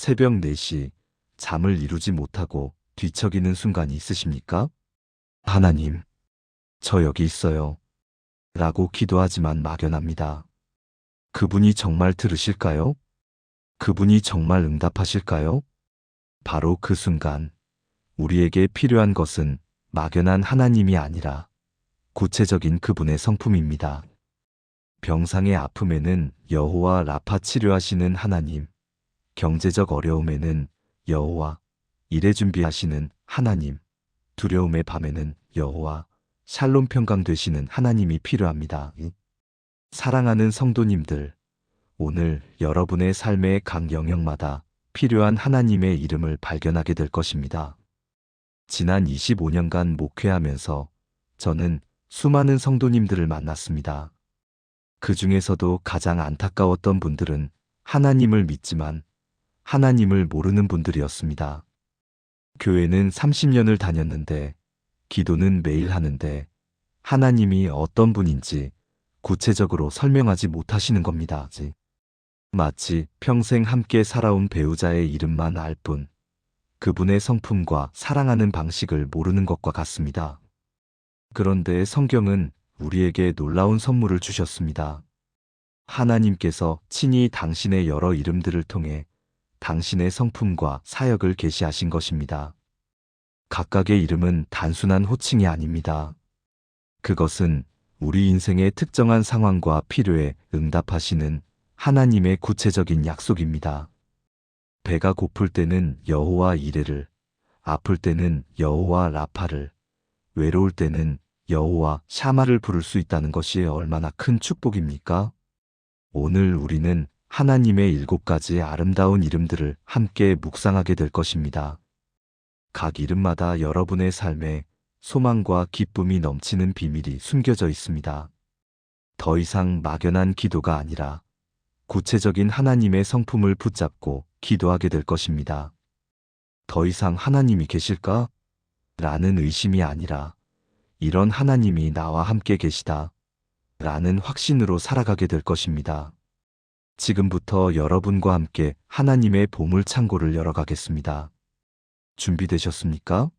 새벽 4시 잠을 이루지 못하고 뒤척이는 순간이 있으십니까? 하나님, 저 여기 있어요. 라고 기도하지만 막연합니다. 그분이 정말 들으실까요? 그분이 정말 응답하실까요? 바로 그 순간, 우리에게 필요한 것은 막연한 하나님이 아니라 구체적인 그분의 성품입니다. 병상의 아픔에는 여호와 라파 치료하시는 하나님, 경제적 어려움에는 여호와 일해 준비하시는 하나님, 두려움의 밤에는 여호와 샬롬 평강 되시는 하나님이 필요합니다. 사랑하는 성도님들, 오늘 여러분의 삶의 각 영역마다 필요한 하나님의 이름을 발견하게 될 것입니다. 지난 25년간 목회하면서 저는 수많은 성도님들을 만났습니다. 그 중에서도 가장 안타까웠던 분들은 하나님을 믿지만 하나님을 모르는 분들이었습니다. 교회는 30년을 다녔는데, 기도는 매일 하는데, 하나님이 어떤 분인지 구체적으로 설명하지 못하시는 겁니다. 마치 평생 함께 살아온 배우자의 이름만 알 뿐, 그분의 성품과 사랑하는 방식을 모르는 것과 같습니다. 그런데 성경은 우리에게 놀라운 선물을 주셨습니다. 하나님께서 친히 당신의 여러 이름들을 통해 당신의 성품과 사역을 계시하신 것입니다. 각각의 이름은 단순한 호칭이 아닙니다. 그것은 우리 인생의 특정한 상황과 필요에 응답하시는 하나님의 구체적인 약속입니다. 배가 고플 때는 여호와 이레를, 아플 때는 여호와 라파를, 외로울 때는 여호와 샤마를 부를 수 있다는 것이 얼마나 큰 축복입니까? 오늘 우리는 하나님의 7가지 아름다운 이름들을 함께 묵상하게 될 것입니다. 각 이름마다 여러분의 삶에 소망과 기쁨이 넘치는 비밀이 숨겨져 있습니다. 더 이상 막연한 기도가 아니라 구체적인 하나님의 성품을 붙잡고 기도하게 될 것입니다. 더 이상 하나님이 계실까? 라는 의심이 아니라 이런 하나님이 나와 함께 계시다 라는 확신으로 살아가게 될 것입니다. 지금부터 여러분과 함께 하나님의 보물 창고를 열어가겠습니다. 준비되셨습니까?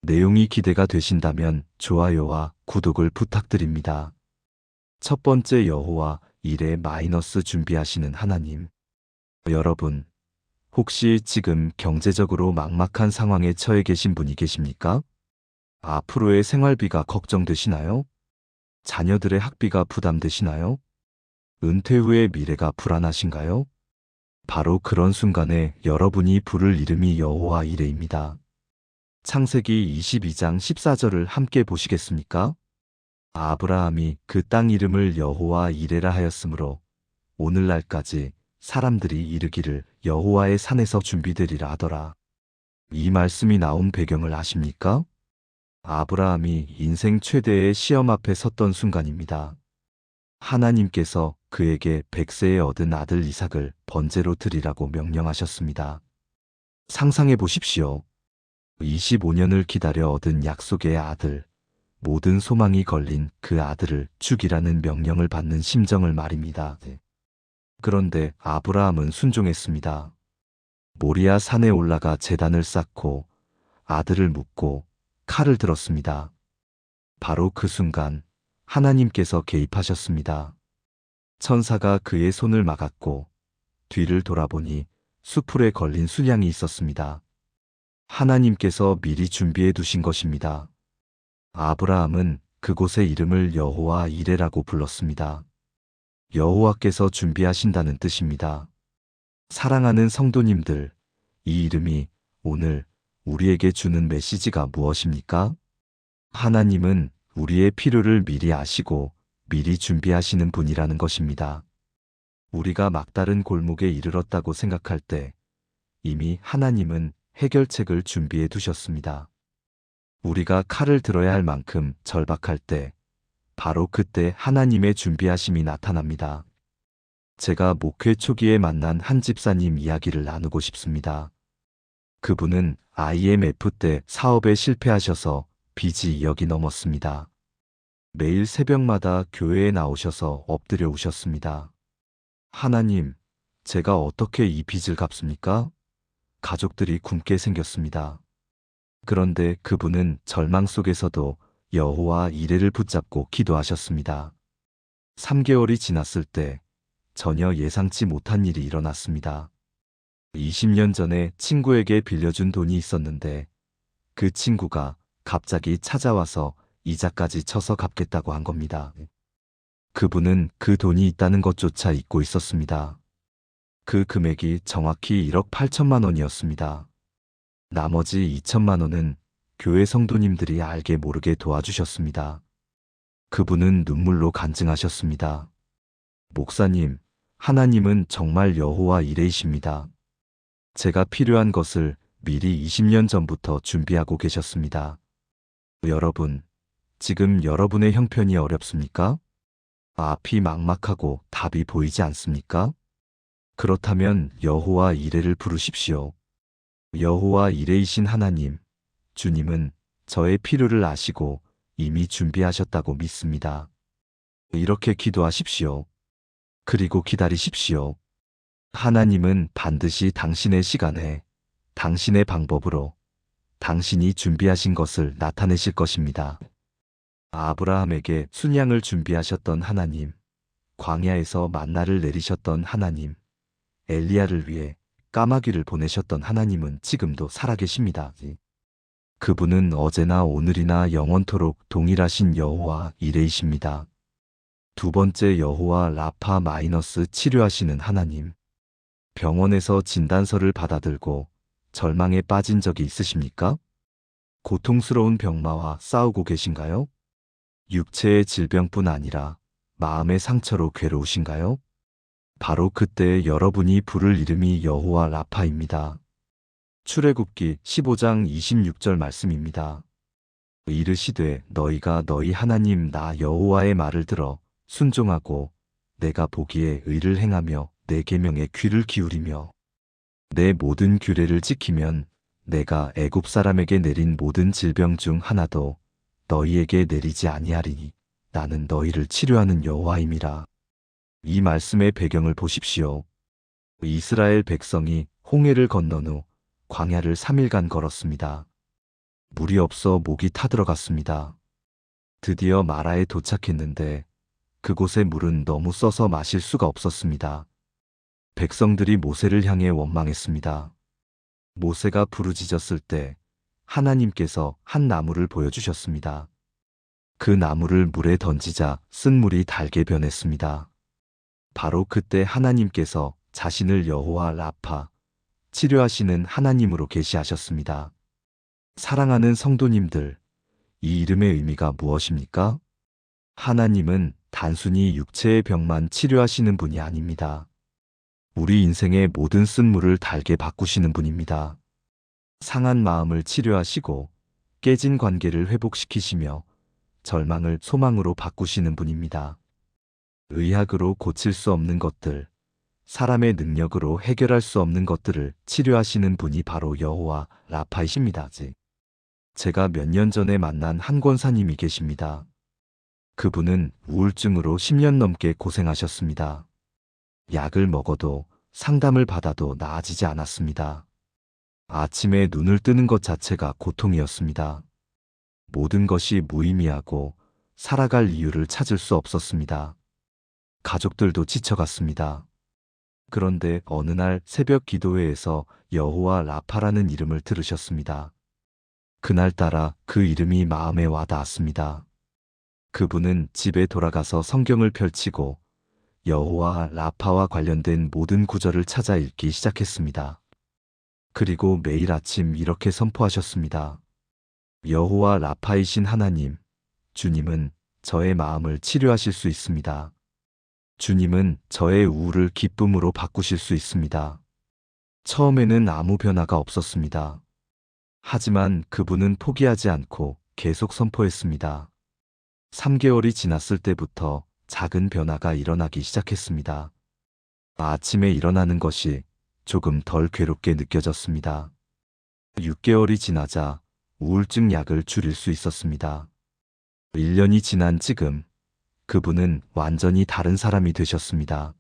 내용이 기대가 되신다면 좋아요와 구독을 부탁드립니다. 첫 번째, 여호와 일에 마이너스 준비하시는 하나님. 여러분, 혹시 지금 경제적으로 막막한 상황에 처해 계신 분이 계십니까? 앞으로의 생활비가 걱정되시나요? 자녀들의 학비가 부담되시나요? 은퇴 후의 미래가 불안하신가요? 바로 그런 순간에 여러분이 부를 이름이 여호와 이레입니다. 창세기 22장 14절을 함께 보시겠습니까? 아브라함이 그 땅 이름을 여호와 이레라 하였으므로 오늘날까지 사람들이 이르기를 여호와의 산에서 준비되리라 하더라. 이 말씀이 나온 배경을 아십니까? 아브라함이 인생 최대의 시험 앞에 섰던 순간입니다. 하나님께서 그에게 100세에 얻은 아들 이삭을 번제로 드리라고 명령하셨습니다. 상상해 보십시오. 25년을 기다려 얻은 약속의 아들, 모든 소망이 걸린 그 아들을 죽이라는 명령을 받는 심정을 말입니다. 그런데 아브라함은 순종했습니다. 모리아 산에 올라가 제단을 쌓고 아들을 묻고 칼을 들었습니다. 바로 그 순간 하나님께서 개입하셨습니다. 천사가 그의 손을 막았고 뒤를 돌아보니 수풀에 걸린 순양이 있었습니다. 하나님께서 미리 준비해 두신 것입니다. 아브라함은 그곳의 이름을 여호와 이레라고 불렀습니다. 여호와께서 준비하신다는 뜻입니다. 사랑하는 성도님들, 이 이름이 오늘 우리에게 주는 메시지가 무엇입니까? 하나님은 우리의 필요를 미리 아시고 미리 준비하시는 분이라는 것입니다. 우리가 막다른 골목에 이르렀다고 생각할 때 이미 하나님은 해결책을 준비해 두셨습니다. 우리가 칼을 들어야 할 만큼 절박할 때 바로 그때 하나님의 준비하심이 나타납니다. 제가 목회 초기에 만난 한 집사님 이야기를 나누고 싶습니다. 그분은 IMF 때 사업에 실패하셔서 빚이 2억이 넘었습니다. 매일 새벽마다 교회에 나오셔서 엎드려 우셨습니다. 하나님, 제가 어떻게 이 빚을 갚습니까? 가족들이 굶게 생겼습니다. 그런데 그분은 절망 속에서도 여호와 이레를 붙잡고 기도하셨습니다. 3개월이 지났을 때 전혀 예상치 못한 일이 일어났습니다. 20년 전에 친구에게 빌려준 돈이 있었는데 그 친구가 갑자기 찾아와서 이자까지 쳐서 갚겠다고 한 겁니다. 그분은 그 돈이 있다는 것조차 잊고 있었습니다. 그 금액이 정확히 1억 8천만 원이었습니다. 나머지 2천만 원은 교회 성도님들이 알게 모르게 도와주셨습니다. 그분은 눈물로 간증하셨습니다. 목사님, 하나님은 정말 여호와 이레이십니다. 제가 필요한 것을 미리 20년 전부터 준비하고 계셨습니다. 여러분, 지금 여러분의 형편이 어렵습니까? 앞이 막막하고 답이 보이지 않습니까? 그렇다면 여호와 이레를 부르십시오. 여호와 이레이신 하나님, 주님은 저의 필요를 아시고 이미 준비하셨다고 믿습니다. 이렇게 기도하십시오. 그리고 기다리십시오. 하나님은 반드시 당신의 시간에, 당신의 방법으로, 당신이 준비하신 것을 나타내실 것입니다. 아브라함에게 순양을 준비하셨던 하나님, 광야에서 만나를 내리셨던 하나님, 엘리야를 위해 까마귀를 보내셨던 하나님은 지금도 살아계십니다. 그분은 어제나 오늘이나 영원토록 동일하신 여호와 이레이십니다. 두 번째 여호와 라파 마이너스 치료하시는 하나님. 병원에서 진단서를 받아들고 절망에 빠진 적이 있으십니까? 고통스러운 병마와 싸우고 계신가요? 육체의 질병뿐 아니라 마음의 상처로 괴로우신가요? 바로 그때 여러분이 부를 이름이 여호와 라파입니다. 출애굽기 15장 26절 말씀입니다. 이르시되 너희가 너희 하나님 나 여호와의 말을 들어 순종하고 내가 보기에 의를 행하며 내 계명에 귀를 기울이며 내 모든 규례를 지키면 내가 애굽 사람에게 내린 모든 질병 중 하나도 너희에게 내리지 아니하리니 나는 너희를 치료하는 여호와임이라. 이 말씀의 배경을 보십시오. 이스라엘 백성이 홍해를 건넌 후 광야를 3일간 걸었습니다. 물이 없어 목이 타들어갔습니다. 드디어 마라에 도착했는데 그곳의 물은 너무 써서 마실 수가 없었습니다. 백성들이 모세를 향해 원망했습니다. 모세가 부르짖었을 때 하나님께서 한 나무를 보여주셨습니다. 그 나무를 물에 던지자 쓴 물이 달게 변했습니다. 바로 그때 하나님께서 자신을 여호와 라파, 치료하시는 하나님으로 계시하셨습니다. 사랑하는 성도님들, 이 이름의 의미가 무엇입니까? 하나님은 단순히 육체의 병만 치료하시는 분이 아닙니다. 우리 인생의 모든 쓴물을 달게 바꾸시는 분입니다. 상한 마음을 치료하시고 깨진 관계를 회복시키시며 절망을 소망으로 바꾸시는 분입니다. 의학으로 고칠 수 없는 것들, 사람의 능력으로 해결할 수 없는 것들을 치료하시는 분이 바로 여호와 라파이십니다. 제가 몇 년 전에 만난 한 권사님이 계십니다. 그분은 우울증으로 10년 넘게 고생하셨습니다. 약을 먹어도 상담을 받아도 나아지지 않았습니다. 아침에 눈을 뜨는 것 자체가 고통이었습니다. 모든 것이 무의미하고 살아갈 이유를 찾을 수 없었습니다. 가족들도 지쳐갔습니다. 그런데 어느 날 새벽 기도회에서 여호와 라파라는 이름을 들으셨습니다. 그날따라 그 이름이 마음에 와 닿았습니다. 그분은 집에 돌아가서 성경을 펼치고 여호와 라파와 관련된 모든 구절을 찾아 읽기 시작했습니다. 그리고 매일 아침 이렇게 선포하셨습니다. 여호와 라파이신 하나님, 주님은 저의 마음을 치료하실 수 있습니다. 주님은 저의 우울을 기쁨으로 바꾸실 수 있습니다. 처음에는 아무 변화가 없었습니다. 하지만 그분은 포기하지 않고 계속 선포했습니다. 3개월이 지났을 때부터 작은 변화가 일어나기 시작했습니다. 아침에 일어나는 것이 조금 덜 괴롭게 느껴졌습니다. 6개월이 지나자 우울증 약을 줄일 수 있었습니다. 1년이 지난 지금 그분은 완전히 다른 사람이 되셨습니다.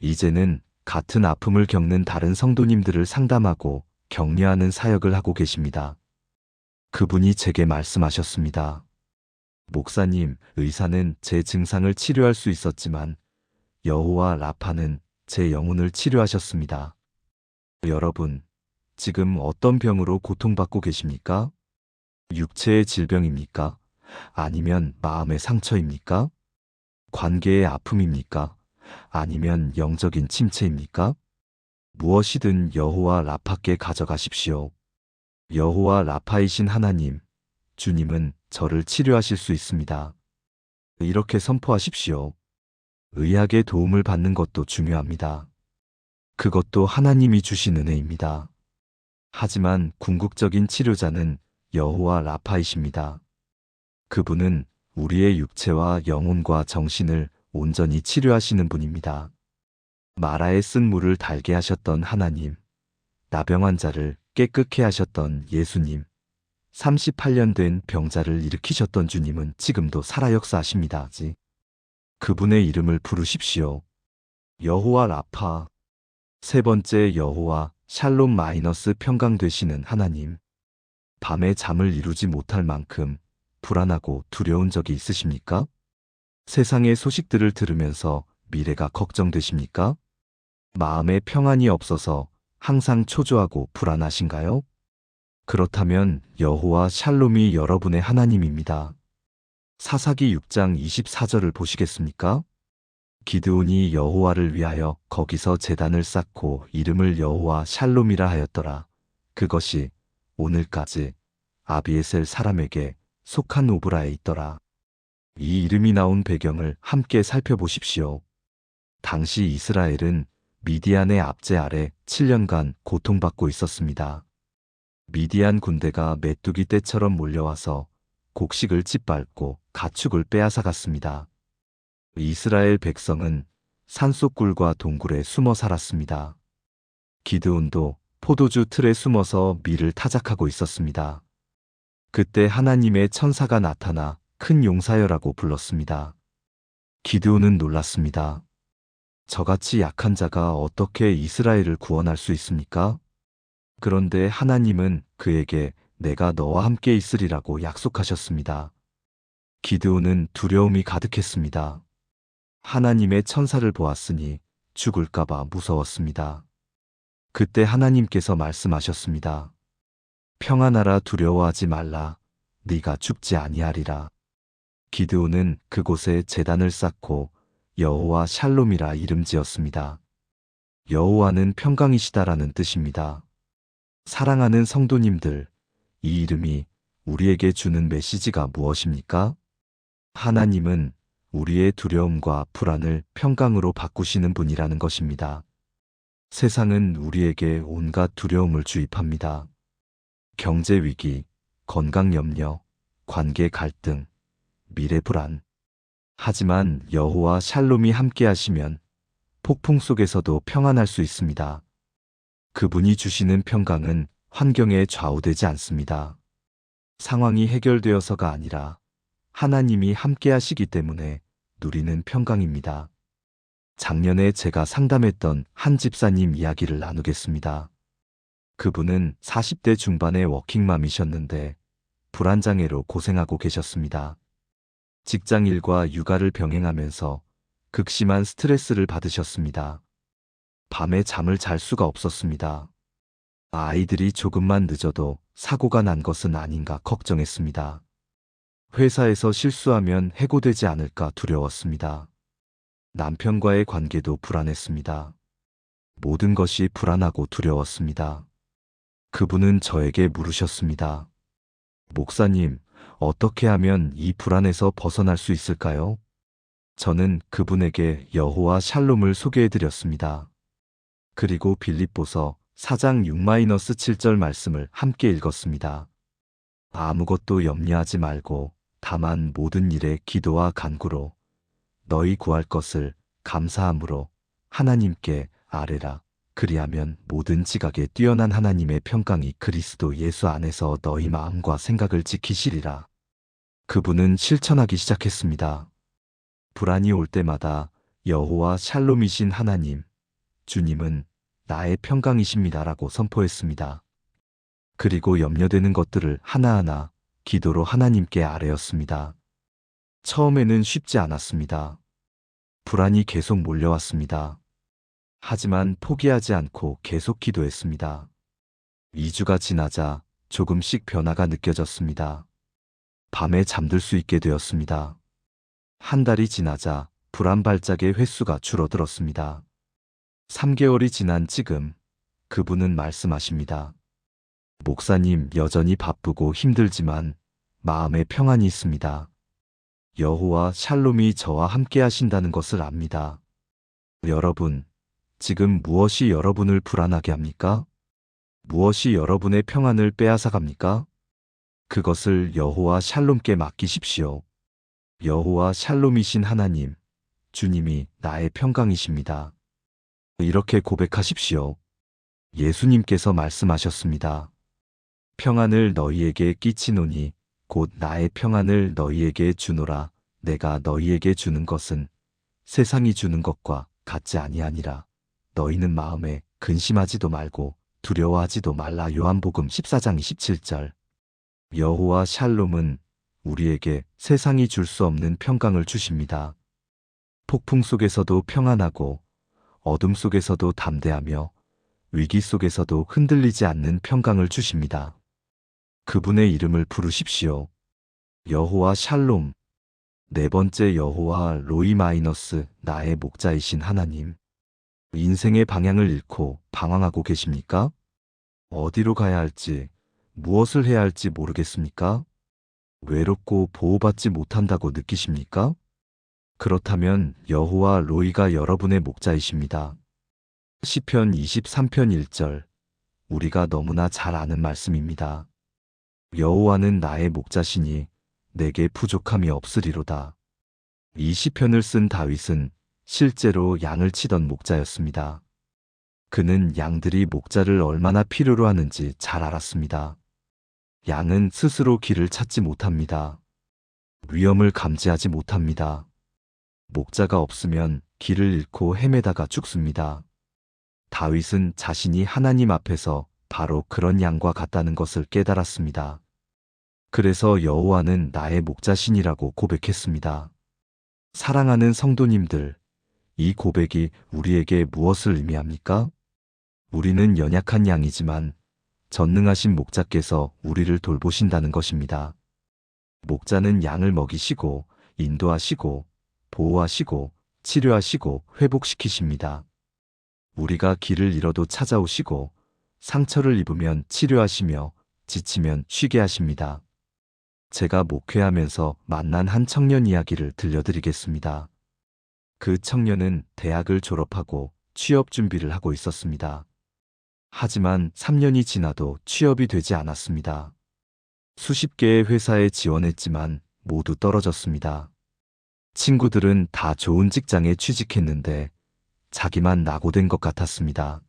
이제는 같은 아픔을 겪는 다른 성도님들을 상담하고 격려하는 사역을 하고 계십니다. 그분이 제게 말씀하셨습니다. 목사님, 의사는 제 증상을 치료할 수 있었지만 여호와 라파는 제 영혼을 치료하셨습니다. 여러분, 지금 어떤 병으로 고통받고 계십니까? 육체의 질병입니까? 아니면 마음의 상처입니까? 관계의 아픔입니까? 아니면 영적인 침체입니까? 무엇이든 여호와 라파께 가져가십시오. 여호와 라파이신 하나님, 주님은 저를 치료하실 수 있습니다. 이렇게 선포하십시오. 의학의 도움을 받는 것도 중요합니다. 그것도 하나님이 주신 은혜입니다. 하지만 궁극적인 치료자는 여호와 라파이십니다. 그분은 우리의 육체와 영혼과 정신을 온전히 치료하시는 분입니다. 마라에 쓴 물을 달게 하셨던 하나님, 나병 환자를 깨끗게 하셨던 예수님, 38년 된 병자를 일으키셨던 주님은 지금도 살아 역사하십니다. 그분의 이름을 부르십시오. 여호와 라파. 세 번째, 여호와 샬롬 마이너스 평강 되시는 하나님. 밤에 잠을 이루지 못할 만큼 불안하고 두려운 적이 있으십니까? 세상의 소식들을 들으면서 미래가 걱정되십니까? 마음에 평안이 없어서 항상 초조하고 불안하신가요? 그렇다면 여호와 샬롬이 여러분의 하나님입니다. 사사기 6장 24절을 보시겠습니까? 기드온이 여호와를 위하여 거기서 제단을 쌓고 이름을 여호와 샬롬이라 하였더라. 그것이 오늘까지 아비에셀 사람에게 속한 오브라에 있더라. 이 이름이 나온 배경을 함께 살펴보십시오. 당시 이스라엘은 미디안의 압제 아래 7년간 고통받고 있었습니다. 미디안 군대가 메뚜기 떼처럼 몰려와서 곡식을 짓밟고 가축을 빼앗아갔습니다. 이스라엘 백성은 산속굴과 동굴에 숨어 살았습니다. 기드온도 포도주 틀에 숨어서 밀을 타작하고 있었습니다. 그때 하나님의 천사가 나타나 큰 용사여라고 불렀습니다. 기드온은 놀랐습니다. 저같이 약한 자가 어떻게 이스라엘을 구원할 수 있습니까? 그런데 하나님은 그에게 내가 너와 함께 있으리라고 약속하셨습니다. 기드온은 두려움이 가득했습니다. 하나님의 천사를 보았으니 죽을까봐 무서웠습니다. 그때 하나님께서 말씀하셨습니다. 평안하라, 두려워하지 말라. 네가 죽지 아니하리라. 기드온은 그곳에 제단을 쌓고 여호와 샬롬이라 이름 지었습니다. 여호와는 평강이시다라는 뜻입니다. 사랑하는 성도님들, 이 이름이 우리에게 주는 메시지가 무엇입니까? 하나님은 우리의 두려움과 불안을 평강으로 바꾸시는 분이라는 것입니다. 세상은 우리에게 온갖 두려움을 주입합니다. 경제 위기, 건강 염려, 관계 갈등, 미래 불안. 하지만 여호와 샬롬이 함께 하시면 폭풍 속에서도 평안할 수 있습니다. 그분이 주시는 평강은 환경에 좌우되지 않습니다. 상황이 해결되어서가 아니라 하나님이 함께 하시기 때문에 누리는 평강입니다. 작년에 제가 상담했던 한 집사님 이야기를 나누겠습니다. 그분은 40대 중반의 워킹맘이셨는데 불안장애로 고생하고 계셨습니다. 직장 일과 육아를 병행하면서 극심한 스트레스를 받으셨습니다. 밤에 잠을 잘 수가 없었습니다. 아이들이 조금만 늦어도 사고가 난 것은 아닌가 걱정했습니다. 회사에서 실수하면 해고되지 않을까 두려웠습니다. 남편과의 관계도 불안했습니다. 모든 것이 불안하고 두려웠습니다. 그분은 저에게 물으셨습니다. 목사님, 어떻게 하면 이 불안에서 벗어날 수 있을까요? 저는 그분에게 여호와 샬롬을 소개해드렸습니다. 그리고 빌립보서 4장 6-7절 말씀을 함께 읽었습니다. 아무것도 염려하지 말고 다만 모든 일에 기도와 간구로 너희 구할 것을 감사함으로 하나님께 아뢰라. 그리하면 모든 지각에 뛰어난 하나님의 평강이 그리스도 예수 안에서 너희 마음과 생각을 지키시리라. 그분은 실천하기 시작했습니다. 불안이 올 때마다 여호와 샬롬이신 하나님, 주님은 나의 평강이십니다라고 선포했습니다. 그리고 염려되는 것들을 하나하나 기도로 하나님께 아뢰었습니다. 처음에는 쉽지 않았습니다. 불안이 계속 몰려왔습니다. 하지만 포기하지 않고 계속 기도했습니다. 2주가 지나자 조금씩 변화가 느껴졌습니다. 밤에 잠들 수 있게 되었습니다. 한 달이 지나자 불안 발작의 횟수가 줄어들었습니다. 3개월이 지난 지금 그분은 말씀하십니다. 목사님, 여전히 바쁘고 힘들지만 마음에 평안이 있습니다. 여호와 샬롬이 저와 함께 하신다는 것을 압니다. 여러분, 지금 무엇이 여러분을 불안하게 합니까? 무엇이 여러분의 평안을 빼앗아갑니까? 그것을 여호와 샬롬께 맡기십시오. 여호와 샬롬이신 하나님, 주님이 나의 평강이십니다. 이렇게 고백하십시오. 예수님께서 말씀하셨습니다. 평안을 너희에게 끼치노니 곧 나의 평안을 너희에게 주노라. 내가 너희에게 주는 것은 세상이 주는 것과 같지 아니하니라. 너희는 마음에 근심하지도 말고 두려워하지도 말라. 요한복음 14장 27절. 여호와 샬롬은 우리에게 세상이 줄 수 없는 평강을 주십니다. 폭풍 속에서도 평안하고 어둠 속에서도 담대하며 위기 속에서도 흔들리지 않는 평강을 주십니다. 그분의 이름을 부르십시오. 여호와 샬롬. 네 번째, 여호와 로이 마이너스. 나의 목자이신 하나님. 인생의 방향을 잃고 방황하고 계십니까? 어디로 가야 할지, 무엇을 해야 할지 모르겠습니까? 외롭고 보호받지 못한다고 느끼십니까? 그렇다면 여호와 로이가 여러분의 목자이십니다. 시편 23편 1절. 우리가 너무나 잘 아는 말씀입니다. 여호와는 나의 목자시니 내게 부족함이 없으리로다. 이 시편을 쓴 다윗은 실제로 양을 치던 목자였습니다. 그는 양들이 목자를 얼마나 필요로 하는지 잘 알았습니다. 양은 스스로 길을 찾지 못합니다. 위험을 감지하지 못합니다. 목자가 없으면 길을 잃고 헤매다가 죽습니다. 다윗은 자신이 하나님 앞에서 바로 그런 양과 같다는 것을 깨달았습니다. 그래서 여호와는 나의 목자신이라고 고백했습니다. 사랑하는 성도님들, 이 고백이 우리에게 무엇을 의미합니까? 우리는 연약한 양이지만 전능하신 목자께서 우리를 돌보신다는 것입니다. 목자는 양을 먹이시고 인도하시고 보호하시고 치료하시고 회복시키십니다. 우리가 길을 잃어도 찾아오시고 상처를 입으면 치료하시며 지치면 쉬게 하십니다. 제가 목회하면서 만난 한 청년 이야기를 들려드리겠습니다. 그 청년은 대학을 졸업하고 취업 준비를 하고 있었습니다. 하지만 3년이 지나도 취업이 되지 않았습니다. 수십 개의 회사에 지원했지만 모두 떨어졌습니다. 친구들은 다 좋은 직장에 취직했는데 자기만 낙오된 것 같았습니다.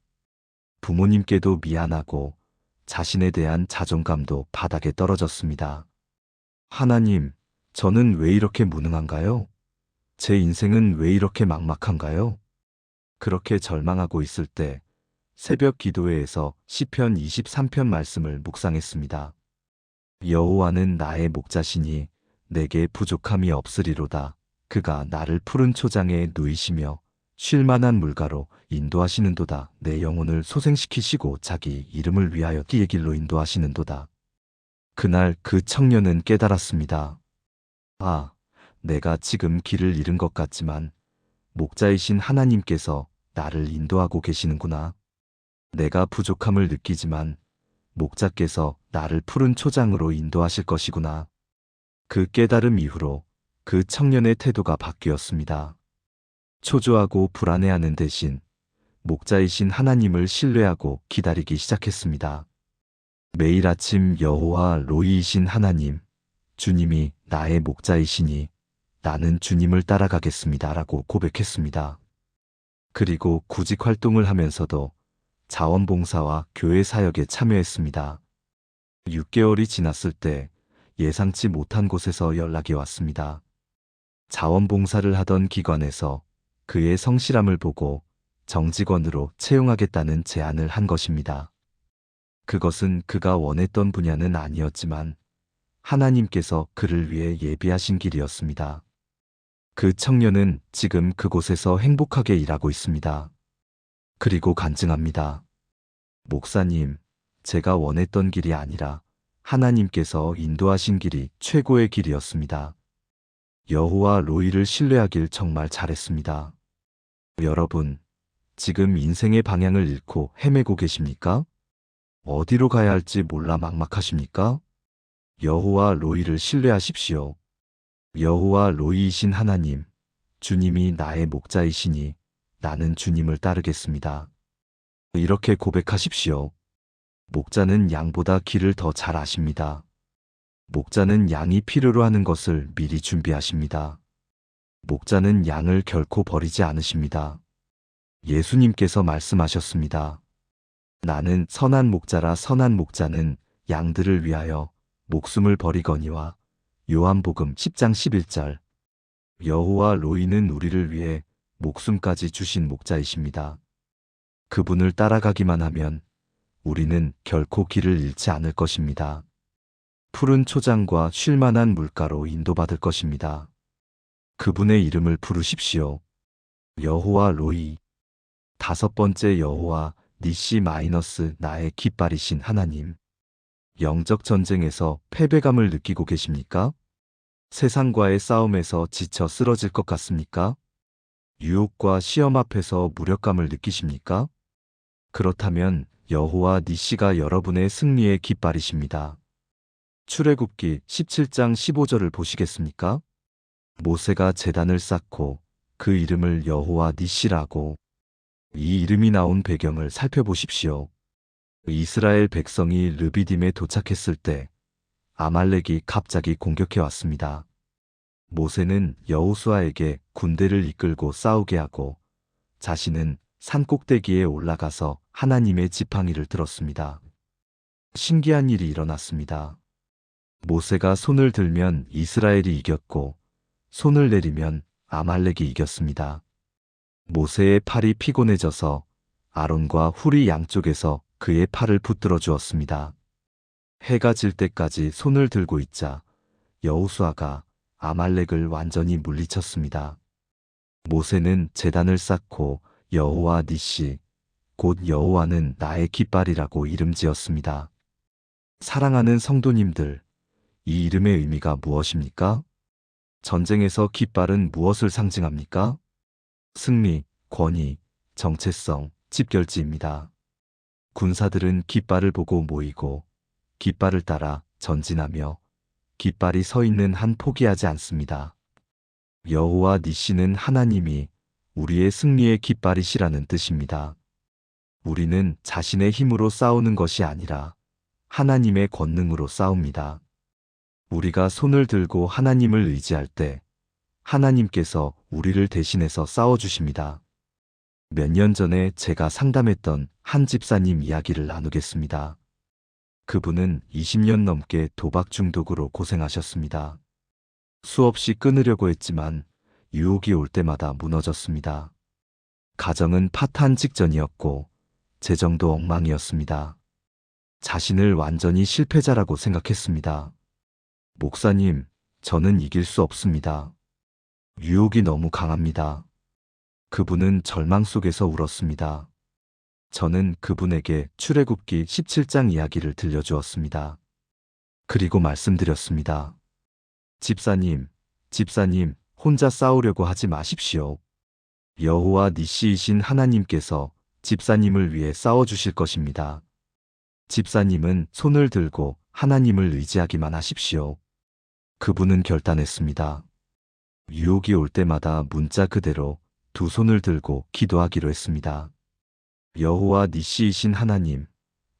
부모님께도 미안하고 자신에 대한 자존감도 바닥에 떨어졌습니다. 하나님, 저는 왜 이렇게 무능한가요? 제 인생은 왜 이렇게 막막한가요? 그렇게 절망하고 있을 때 새벽 기도회에서 시편 23편 말씀을 묵상했습니다. 여호와는 나의 목자시니 내게 부족함이 없으리로다. 그가 나를 푸른 초장에 누이시며 쉴만한 물가로 인도하시는도다. 내 영혼을 소생시키시고 자기 이름을 위하여 기의 길로 인도하시는도다. 그날 그 청년은 깨달았습니다. 아, 내가 지금 길을 잃은 것 같지만 목자이신 하나님께서 나를 인도하고 계시는구나. 내가 부족함을 느끼지만 목자께서 나를 푸른 초장으로 인도하실 것이구나. 그 깨달음 이후로 그 청년의 태도가 바뀌었습니다. 초조하고 불안해하는 대신 목자이신 하나님을 신뢰하고 기다리기 시작했습니다. 매일 아침 여호와 로이이신 하나님, 주님이 나의 목자이시니 나는 주님을 따라가겠습니다. 라고 고백했습니다. 그리고 구직 활동을 하면서도 자원봉사와 교회 사역에 참여했습니다. 6개월이 지났을 때 예상치 못한 곳에서 연락이 왔습니다. 자원봉사를 하던 기관에서 그의 성실함을 보고 정직원으로 채용하겠다는 제안을 한 것입니다. 그것은 그가 원했던 분야는 아니었지만 하나님께서 그를 위해 예비하신 길이었습니다. 그 청년은 지금 그곳에서 행복하게 일하고 있습니다. 그리고 간증합니다. 목사님, 제가 원했던 길이 아니라 하나님께서 인도하신 길이 최고의 길이었습니다. 여호와 로이를 신뢰하길 정말 잘했습니다. 여러분, 지금 인생의 방향을 잃고 헤매고 계십니까? 어디로 가야 할지 몰라 막막하십니까? 여호와 로이를 신뢰하십시오. 여호와 로이이신 하나님, 주님이 나의 목자이시니 나는 주님을 따르겠습니다. 이렇게 고백하십시오. 목자는 양보다 길을 더 잘 아십니다. 목자는 양이 필요로 하는 것을 미리 준비하십니다. 목자는 양을 결코 버리지 않으십니다. 예수님께서 말씀하셨습니다. 나는 선한 목자라 선한 목자는 양들을 위하여 목숨을 버리거니와. 요한복음 10장 11절. 여호와 로이는 우리를 위해 목숨까지 주신 목자이십니다. 그분을 따라가기만 하면 우리는 결코 길을 잃지 않을 것입니다. 푸른 초장과 쉴만한 물가로 인도받을 것입니다. 그분의 이름을 부르십시오. 여호와 로이. 5번째, 여호와 니시 마이너스 나의 깃발이신 하나님. 영적 전쟁에서 패배감을 느끼고 계십니까? 세상과의 싸움에서 지쳐 쓰러질 것 같습니까? 유혹과 시험 앞에서 무력감을 느끼십니까? 그렇다면 여호와 니시가 여러분의 승리의 깃발이십니다. 출애굽기 17장 15절을 보시겠습니까? 모세가 제단을 쌓고 그 이름을 여호와 니시라고. 이 이름이 나온 배경을 살펴보십시오. 이스라엘 백성이 르비딤에 도착했을 때 아말렉이 갑자기 공격해 왔습니다. 모세는 여호수아에게 군대를 이끌고 싸우게 하고 자신은 산 꼭대기에 올라가서 하나님의 지팡이를 들었습니다. 신기한 일이 일어났습니다. 모세가 손을 들면 이스라엘이 이겼고 손을 내리면 아말렉이 이겼습니다. 모세의 팔이 피곤해져서 아론과 훌이 양쪽에서 그의 팔을 붙들어 주었습니다. 해가 질 때까지 손을 들고 있자 여호수아가 아말렉을 완전히 물리쳤습니다. 모세는 제단을 쌓고 여호와 니시, 곧 여호와는 나의 깃발이라고 이름 지었습니다. 사랑하는 성도님들, 이 이름의 의미가 무엇입니까? 전쟁에서 깃발은 무엇을 상징합니까? 승리, 권위, 정체성, 집결지입니다. 군사들은 깃발을 보고 모이고 깃발을 따라 전진하며 깃발이 서 있는 한 포기하지 않습니다. 여호와 니시는 하나님이 우리의 승리의 깃발이시라는 뜻입니다. 우리는 자신의 힘으로 싸우는 것이 아니라 하나님의 권능으로 싸웁니다. 우리가 손을 들고 하나님을 의지할 때 하나님께서 우리를 대신해서 싸워주십니다. 몇 년 전에 제가 상담했던 한 집사님 이야기를 나누겠습니다. 그분은 20년 넘게 도박 중독으로 고생하셨습니다. 수없이 끊으려고 했지만 유혹이 올 때마다 무너졌습니다. 가정은 파탄 직전이었고 재정도 엉망이었습니다. 자신을 완전히 실패자라고 생각했습니다. 목사님, 저는 이길 수 없습니다. 유혹이 너무 강합니다. 그분은 절망 속에서 울었습니다. 저는 그분에게 출애굽기 17장 이야기를 들려주었습니다. 그리고 말씀드렸습니다. 집사님, 혼자 싸우려고 하지 마십시오. 여호와 니시이신 하나님께서 집사님을 위해 싸워주실 것입니다. 집사님은 손을 들고 하나님을 의지하기만 하십시오. 그분은 결단했습니다. 유혹이 올 때마다 문자 그대로 두 손을 들고 기도하기로 했습니다. 여호와 니시이신 하나님,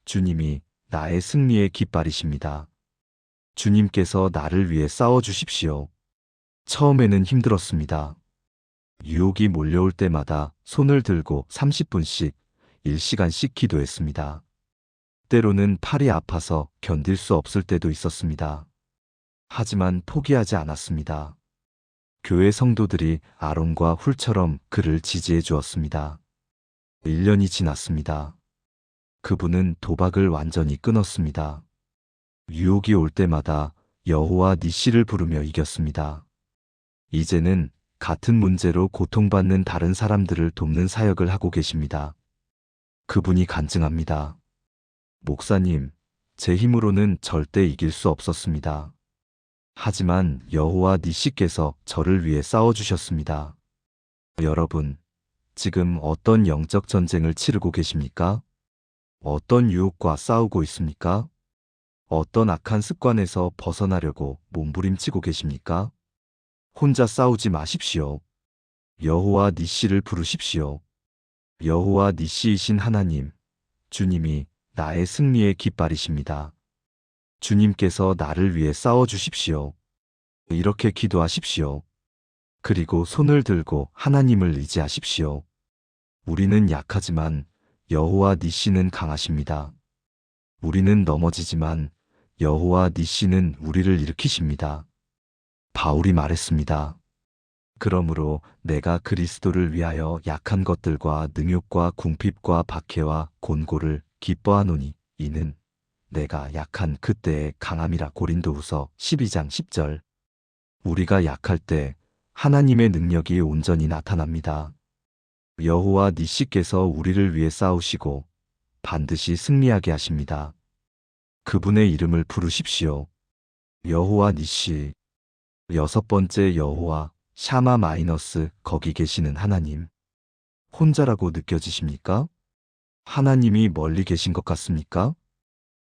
주님이 나의 승리의 깃발이십니다. 주님께서 나를 위해 싸워주십시오. 처음에는 힘들었습니다. 유혹이 몰려올 때마다 손을 들고 30분씩, 1시간씩 기도했습니다. 때로는 팔이 아파서 견딜 수 없을 때도 있었습니다. 하지만 포기하지 않았습니다. 교회 성도들이 아론과 훌처럼 그를 지지해 주었습니다. 1년이 지났습니다. 그분은 도박을 완전히 끊었습니다. 유혹이 올 때마다 여호와 니시를 부르며 이겼습니다. 이제는 같은 문제로 고통받는 다른 사람들을 돕는 사역을 하고 계십니다. 그분이 간증합니다. 목사님, 제 힘으로는 절대 이길 수 없었습니다. 하지만 여호와 니시께서 저를 위해 싸워주셨습니다. 여러분, 지금 어떤 영적 전쟁을 치르고 계십니까? 어떤 유혹과 싸우고 있습니까? 어떤 악한 습관에서 벗어나려고 몸부림치고 계십니까? 혼자 싸우지 마십시오. 여호와 니시를 부르십시오. 여호와 니시이신 하나님, 주님이 나의 승리의 깃발이십니다. 주님께서 나를 위해 싸워주십시오. 이렇게 기도하십시오. 그리고 손을 들고 하나님을 의지하십시오. 우리는 약하지만 여호와 니시는 강하십니다. 우리는 넘어지지만 여호와 니시는 우리를 일으키십니다. 바울이 말했습니다. 그러므로 내가 그리스도를 위하여 약한 것들과 능욕과 궁핍과 박해와 곤고를 기뻐하노니 이는 내가 약한 그때의 강함이라. 고린도후서 12장 10절. 우리가 약할 때 하나님의 능력이 온전히 나타납니다. 여호와 니시께서 우리를 위해 싸우시고 반드시 승리하게 하십니다. 그분의 이름을 부르십시오. 여호와 니시. 여섯 번째, 여호와 샤마 마이너스. 거기 계시는 하나님. 혼자라고 느껴지십니까? 하나님이 멀리 계신 것 같습니까?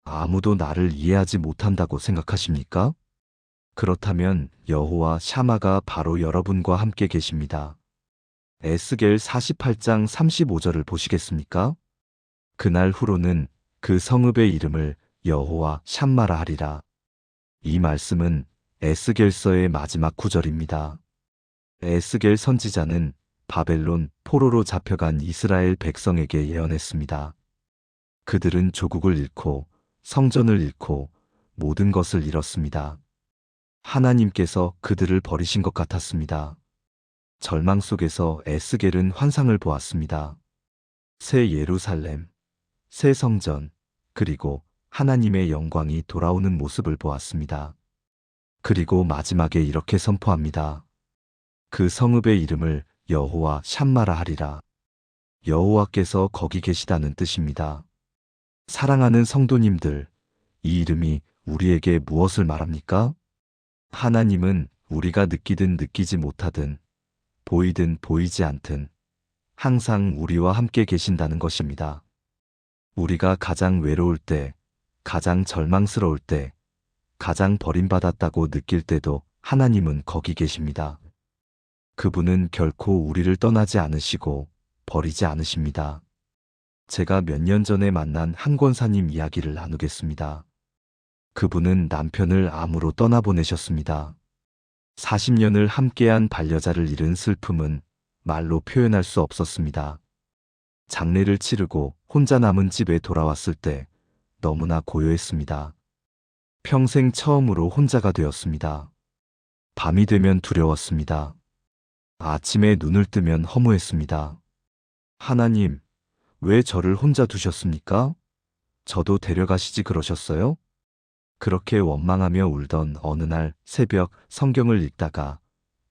아무도 나를 이해하지 못한다고 생각하십니까? 그렇다면 여호와 샤마가 바로 여러분과 함께 계십니다. 에스겔 48장 35절을 보시겠습니까? 그날 후로는 그 성읍의 이름을 여호와 샴마라 하리라. 이 말씀은 에스겔서의 마지막 구절입니다. 에스겔 선지자는 바벨론 포로로 잡혀간 이스라엘 백성에게 예언했습니다. 그들은 조국을 잃고 성전을 잃고 모든 것을 잃었습니다. 하나님께서 그들을 버리신 것 같았습니다. 절망 속에서 에스겔은 환상을 보았습니다. 새 예루살렘, 새 성전, 그리고 하나님의 영광이 돌아오는 모습을 보았습니다. 그리고 마지막에 이렇게 선포합니다. 그 성읍의 이름을 여호와 샴마라 하리라. 여호와께서 거기 계시다는 뜻입니다. 사랑하는 성도님들, 이 이름이 우리에게 무엇을 말합니까? 하나님은 우리가 느끼든 느끼지 못하든 보이든 보이지 않든 항상 우리와 함께 계신다는 것입니다. 우리가 가장 외로울 때, 가장 절망스러울 때, 가장 버림받았다고 느낄 때도 하나님은 거기 계십니다. 그분은 결코 우리를 떠나지 않으시고 버리지 않으십니다. 제가 몇 년 전에 만난 한 권사님 이야기를 나누겠습니다. 그분은 남편을 암으로 떠나보내셨습니다. 40년을 함께한 반려자를 잃은 슬픔은 말로 표현할 수 없었습니다. 장례를 치르고 혼자 남은 집에 돌아왔을 때 너무나 고요했습니다. 평생 처음으로 혼자가 되었습니다. 밤이 되면 두려웠습니다. 아침에 눈을 뜨면 허무했습니다. 하나님, 왜 저를 혼자 두셨습니까? 저도 데려가시지 그러셨어요? 그렇게 원망하며 울던 어느 날 새벽 성경을 읽다가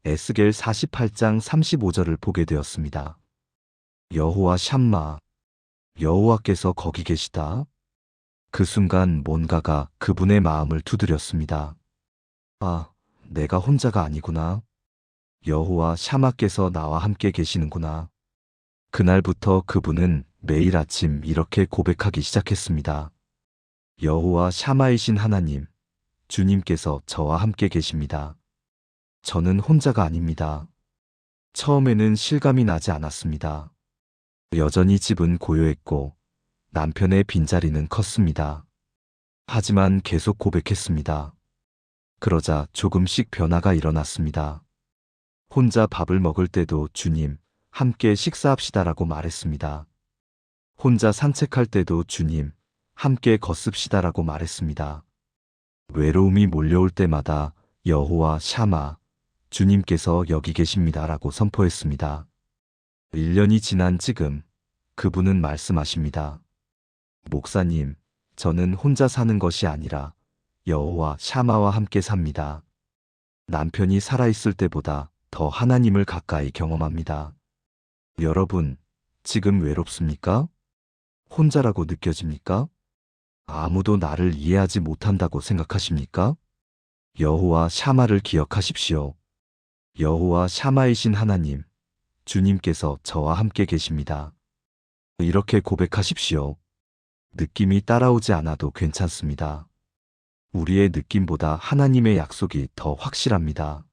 에스겔 48장 35절을 보게 되었습니다. 여호와 샴마, 여호와께서 거기 계시다. 그 순간 뭔가가 그분의 마음을 두드렸습니다. 아, 내가 혼자가 아니구나. 여호와 샤마께서 나와 함께 계시는구나. 그날부터 그분은 매일 아침 이렇게 고백하기 시작했습니다. 여호와 샤마이신 하나님, 주님께서 저와 함께 계십니다. 저는 혼자가 아닙니다. 처음에는 실감이 나지 않았습니다. 여전히 집은 고요했고 남편의 빈자리는 컸습니다. 하지만 계속 고백했습니다. 그러자 조금씩 변화가 일어났습니다. 혼자 밥을 먹을 때도 주님, 함께 식사합시다라고 말했습니다. 혼자 산책할 때도 주님, 함께 걷습시다라고 말했습니다. 외로움이 몰려올 때마다 여호와 샤마, 주님께서 여기 계십니다라고 선포했습니다. 1년이 지난 지금 그분은 말씀하십니다. 목사님, 저는 혼자 사는 것이 아니라 여호와 샤마와 함께 삽니다. 남편이 살아있을 때보다 더 하나님을 가까이 경험합니다. 여러분, 지금 외롭습니까? 혼자라고 느껴집니까? 아무도 나를 이해하지 못한다고 생각하십니까? 여호와 샤마를 기억하십시오. 여호와 샤마이신 하나님, 주님께서 저와 함께 계십니다. 이렇게 고백하십시오. 느낌이 따라오지 않아도 괜찮습니다. 우리의 느낌보다 하나님의 약속이 더 확실합니다.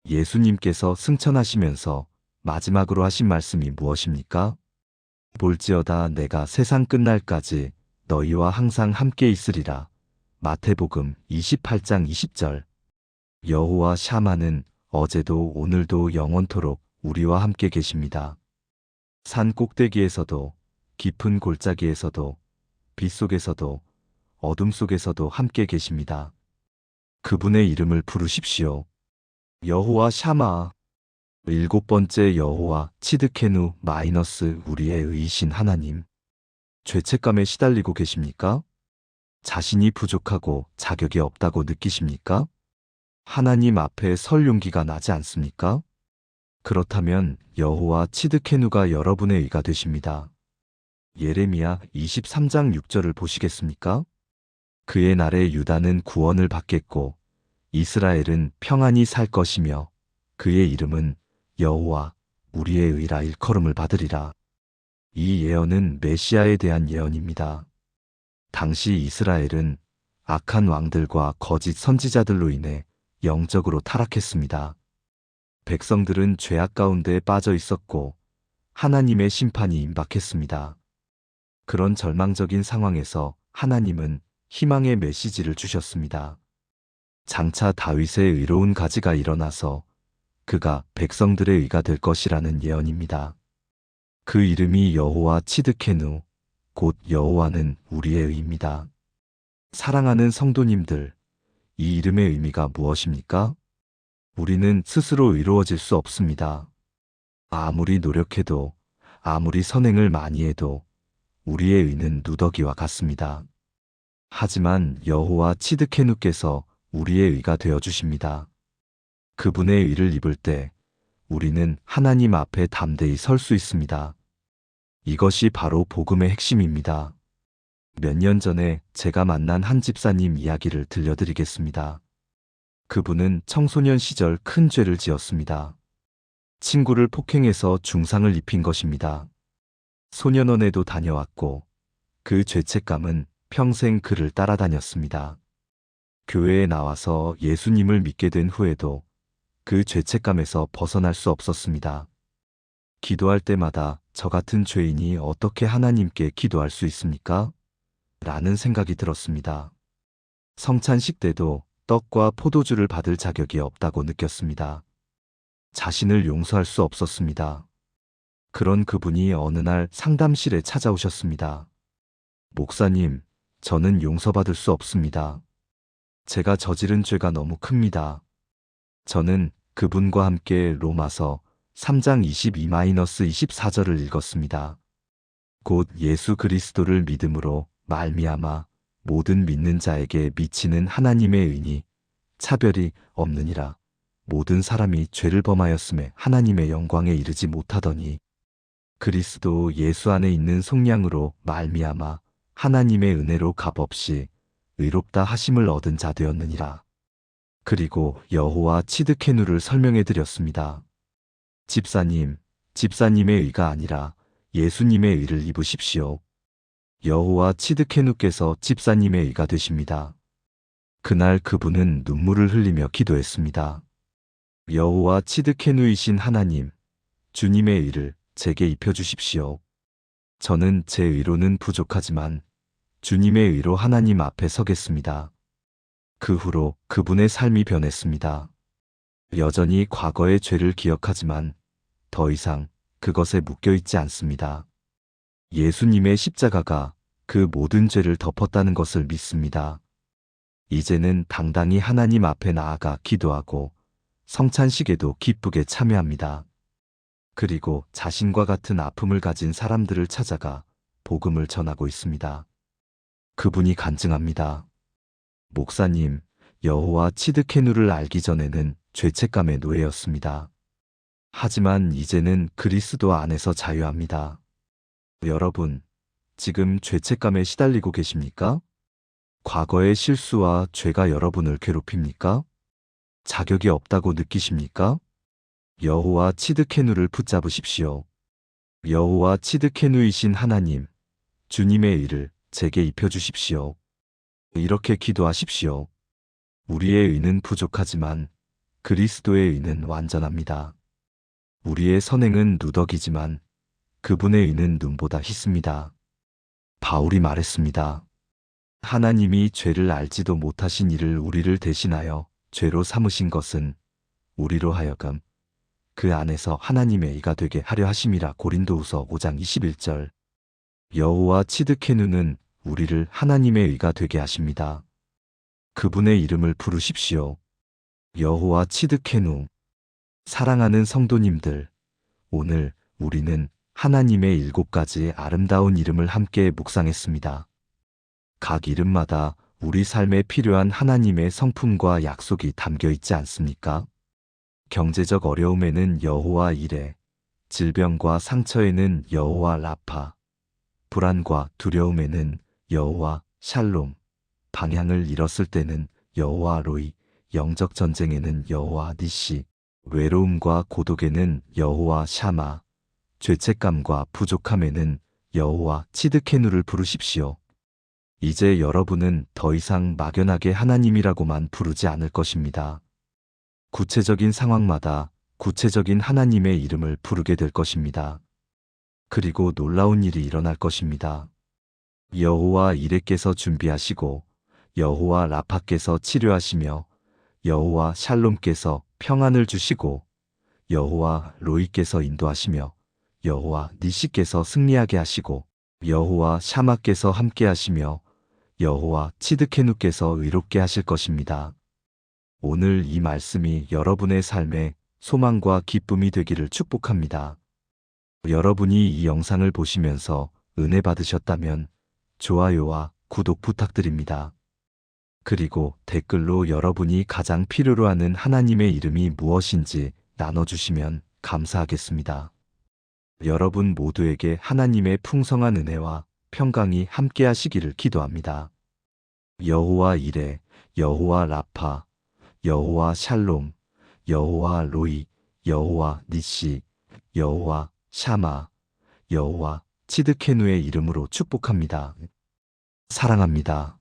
예수님께서 승천하시면서 마지막으로 하신 말씀이 무엇입니까? 볼지어다 내가 세상 끝날까지 너희와 항상 함께 있으리라. 마태복음 28장 20절. 여호와 샤마는 어제도 오늘도 영원토록 우리와 함께 계십니다. 산 꼭대기에서도 깊은 골짜기에서도 빛 속에서도 어둠 속에서도 함께 계십니다. 그분의 이름을 부르십시오. 여호와 샤마. 일곱 번째 여호와 치드케누 마이너스 우리의 의이신 하나님. 죄책감에 시달리고 계십니까? 자신이 부족하고 자격이 없다고 느끼십니까? 하나님 앞에 설 용기가 나지 않습니까? 그렇다면 여호와 치드케누가 여러분의 의가 되십니다. 예레미야 23장 6절을 보시겠습니까? 그의 날에 유다는 구원을 받겠고 이스라엘은 평안히 살 것이며 그의 이름은 여호와 우리의 의라 일컬음을 받으리라. 이 예언은 메시아에 대한 예언입니다. 당시 이스라엘은 악한 왕들과 거짓 선지자들로 인해 영적으로 타락했습니다. 백성들은 죄악 가운데 빠져 있었고 하나님의 심판이 임박했습니다. 그런 절망적인 상황에서 하나님은 희망의 메시지를 주셨습니다. 장차 다윗의 의로운 가지가 일어나서 그가 백성들의 의가 될 것이라는 예언입니다. 그 이름이 여호와 치드케누, 곧 여호와는 우리의 의입니다. 사랑하는 성도님들, 이 이름의 의미가 무엇입니까? 우리는 스스로 의로워질 수 없습니다. 아무리 노력해도, 아무리 선행을 많이 해도 우리의 의는 누더기와 같습니다. 하지만 여호와 치드케누께서 우리의 의가 되어 주십니다. 그분의 의를 입을 때 우리는 하나님 앞에 담대히 설 수 있습니다. 이것이 바로 복음의 핵심입니다. 몇 년 전에 제가 만난 한 집사님 이야기를 들려드리겠습니다. 그분은 청소년 시절 큰 죄를 지었습니다. 친구를 폭행해서 중상을 입힌 것입니다. 소년원에도 다녀왔고 그 죄책감은 평생 그를 따라다녔습니다. 교회에 나와서 예수님을 믿게 된 후에도 그 죄책감에서 벗어날 수 없었습니다. 기도할 때마다 저 같은 죄인이 어떻게 하나님께 기도할 수 있습니까? 라는 생각이 들었습니다. 성찬식 때도 떡과 포도주를 받을 자격이 없다고 느꼈습니다. 자신을 용서할 수 없었습니다. 그런 그분이 어느 날 상담실에 찾아오셨습니다. 목사님, 저는 용서받을 수 없습니다. 제가 저지른 죄가 너무 큽니다. 저는 그분과 함께 로마서 3장 22-24절을 읽었습니다. 곧 예수 그리스도를 믿음으로 말미암아 모든 믿는 자에게 미치는 하나님의 의니 차별이 없느니라. 모든 사람이 죄를 범하였음에 하나님의 영광에 이르지 못하더니 그리스도 예수 안에 있는 속량으로 말미암아 하나님의 은혜로 값없이 의롭다 하심을 얻은 자 되었느니라. 그리고 여호와 치드케누를 설명해 드렸습니다. 집사님의 의가 아니라 예수님의 의를 입으십시오. 여호와 치드케누께서 집사님의 의가 되십니다. 그날 그분은 눈물을 흘리며 기도했습니다. 여호와 치드케누이신 하나님, 주님의 의를 제게 입혀주십시오. 저는 제 의로는 부족하지만 주님의 의로 하나님 앞에 서겠습니다. 그 후로 그분의 삶이 변했습니다. 여전히 과거의 죄를 기억하지만 더 이상 그것에 묶여있지 않습니다. 예수님의 십자가가 그 모든 죄를 덮었다는 것을 믿습니다. 이제는 당당히 하나님 앞에 나아가 기도하고 성찬식에도 기쁘게 참여합니다. 그리고 자신과 같은 아픔을 가진 사람들을 찾아가 복음을 전하고 있습니다. 그분이 간증합니다. 목사님, 여호와 치드케누를 알기 전에는 죄책감의 노예였습니다. 하지만 이제는 그리스도 안에서 자유합니다. 여러분, 지금 죄책감에 시달리고 계십니까? 과거의 실수와 죄가 여러분을 괴롭힙니까? 자격이 없다고 느끼십니까? 여호와 치드케누를 붙잡으십시오. 여호와 치드케누이신 하나님, 주님의 의를 제게 입혀주십시오. 이렇게 기도하십시오. 우리의 의는 부족하지만 그리스도의 의는 완전합니다. 우리의 선행은 누더기지만 그분의 의는 눈보다 희습니다. 바울이 말했습니다. 하나님이 죄를 알지도 못하신 이를 우리를 대신하여 죄로 삼으신 것은 우리로 하여금 그 안에서 하나님의 의가 되게 하려 하심이라. 고린도후서 5장 21절. 여호와 치드케누는 우리를 하나님의 의가 되게 하십니다. 그분의 이름을 부르십시오. 여호와 치드케누. 사랑하는 성도님들, 오늘 우리는 하나님의 7가지 아름다운 이름을 함께 묵상했습니다. 각 이름마다 우리 삶에 필요한 하나님의 성품과 약속이 담겨 있지 않습니까? 경제적 어려움에는 여호와 이레, 질병과 상처에는 여호와 라파, 불안과 두려움에는 여호와 샬롬, 방향을 잃었을 때는 여호와 로이, 영적 전쟁에는 여호와 니시, 외로움과 고독에는 여호와 샤마, 죄책감과 부족함에는 여호와 치드케누를 부르십시오. 이제 여러분은 더 이상 막연하게 하나님이라고만 부르지 않을 것입니다. 구체적인 상황마다 구체적인 하나님의 이름을 부르게 될 것입니다. 그리고 놀라운 일이 일어날 것입니다. 여호와 이레께서 준비하시고 여호와 라파께서 치료하시며 여호와 샬롬께서 평안을 주시고 여호와 로이께서 인도하시며 여호와 니시께서 승리하게 하시고 여호와 샤마께서 함께 하시며 여호와 치드케누께서 의롭게 하실 것입니다. 오늘 이 말씀이 여러분의 삶에 소망과 기쁨이 되기를 축복합니다. 여러분이 이 영상을 보시면서 은혜 받으셨다면 좋아요와 구독 부탁드립니다. 그리고 댓글로 여러분이 가장 필요로 하는 하나님의 이름이 무엇인지 나눠주시면 감사하겠습니다. 여러분 모두에게 하나님의 풍성한 은혜와 평강이 함께 하시기를 기도합니다. 여호와 이레, 여호와 라파, 여호와 샬롬, 여호와 로이, 여호와 니시, 여호와 샤마, 여호와 치드케누의 이름으로 축복합니다. 사랑합니다.